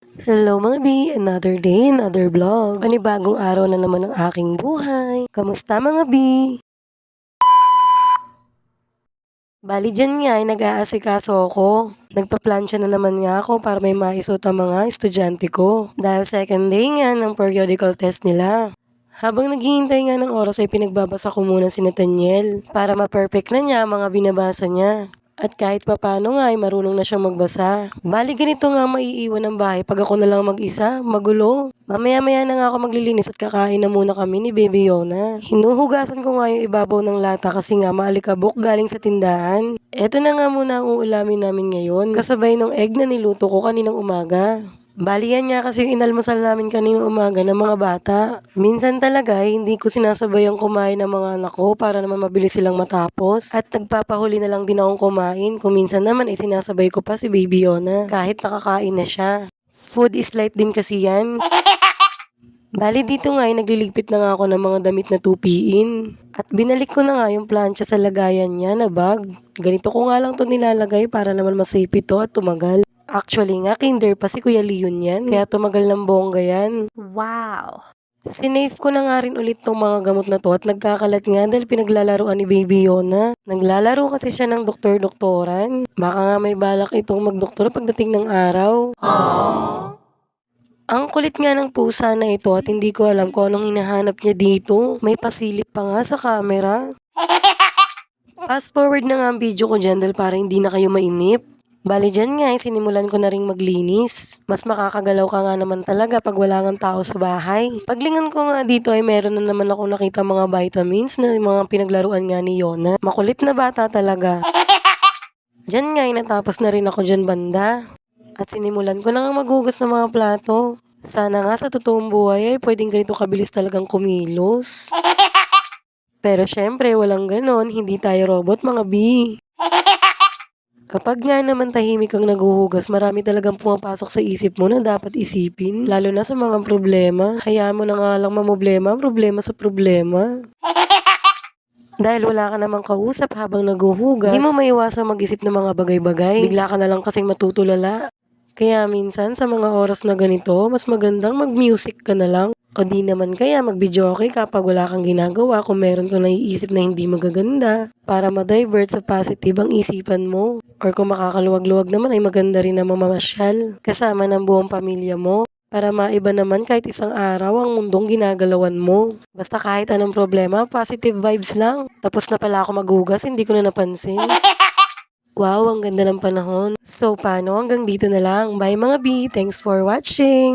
Hello mga B! Another day, another vlog. Panibagong araw na naman ang aking buhay. Kamusta mga B? Bali dyan nga ay nag-aasikaso ako. Nagpa-plancha na naman nga ako para may maisuot ang mga estudyante ko. Dahil second day nga ng periodical test nila. Habang naghihintay nga ng oras ay pinagbabasa ko muna si Nathaniel para ma-perfect na niya ang mga binabasa niya. At kahit papano nga ay marunong na siyang magbasa. Bali ganito nga maiiwan ng bahay pag ako na lang mag-isa, magulo. Mamaya-maya na nga ako maglilinis at kakain na muna kami ni Baby Yona. Hinuhugasan ko nga yung ibabaw ng lata kasi nga maalikabok galing sa tindahan. Eto na nga muna ang uulamin namin ngayon, kasabay ng egg na niluto ko kaninang umaga. Bali yan nga kasi yung inalmusal namin kaninang umaga ng mga bata. Minsan talaga hindi ko sinasabayang kumain ng mga anak ko para naman mabilis silang matapos. At nagpapahuli na lang din akong kumain kung minsan naman ay sinasabay ko pa si Baby Yona kahit nakakain na siya. Food is life din kasi yan. Bali dito nga ay nagliligpit na nga ako ng mga damit na tupiin. At binalik ko na nga yung plancha sa lagayan niya na bag. Ganito ko nga lang to nilalagay para naman masafe ito at tumagal. Actually nga, kinder pa si Kuya Leon yan. Kaya tumagal ng bongga yan. Wow! Sinave ko na nga rin ulit tong mga gamot na to at nagkakalat nga dahil pinaglalaroan ni Baby Yona. Naglalaro kasi siya ng doktor-doktoran. Baka nga may balak itong magdoktor pagdating ng araw. Ang kulit nga ng pusa na ito at hindi ko alam kung anong hinahanap niya dito. May pasilip pa nga sa camera. Fast forward na nga ang video ko dyan dahil para hindi na kayo mainip. Bali dyan nga ay sinimulan ko na ring maglinis. Mas makakagalaw ka nga naman talaga pag wala nga tao sa bahay. Paglingon ko nga dito ay meron na naman ako nakita mga vitamins na mga pinaglaruan nga ni Yona. Makulit na bata talaga. Dyan nga ay natapos na rin ako dyan banda. At sinimulan ko na nga maghugas ng mga plato. Sana nga sa totoong buhay ay pwedeng ganito kabilis talagang kumilos. Pero syempre walang ganon, hindi tayo robot mga B. Kapag nga naman tahimik kang naghuhugas, marami talagang pumapasok sa isip mo na dapat isipin. Lalo na sa mga problema. Hayaan mo na nga lang mamroblema, problema sa problema. Dahil wala ka namang kausap habang naghuhugas, hindi mo maiwasang mag-isip ng mga bagay-bagay. Bigla ka na lang kasing matutulala. Kaya minsan sa mga oras na ganito, mas magandang mag-music ka na lang. O di naman kaya mag-videoke kapag wala kang ginagawa kung meron kang naiisip na hindi magaganda para ma-divert sa positive ang isipan mo. Or kung makakaluwag-luwag naman ay maganda rin na mamamasyal kasama ng buong pamilya mo para maiba naman kahit isang araw ang mundong ginagalawan mo. Basta kahit anong problema, positive vibes lang. Tapos na pala ako maghugas, hindi ko na napansin. Wow, ang ganda ng panahon. So paano? Hanggang dito na lang. Bye mga B! Thanks for watching!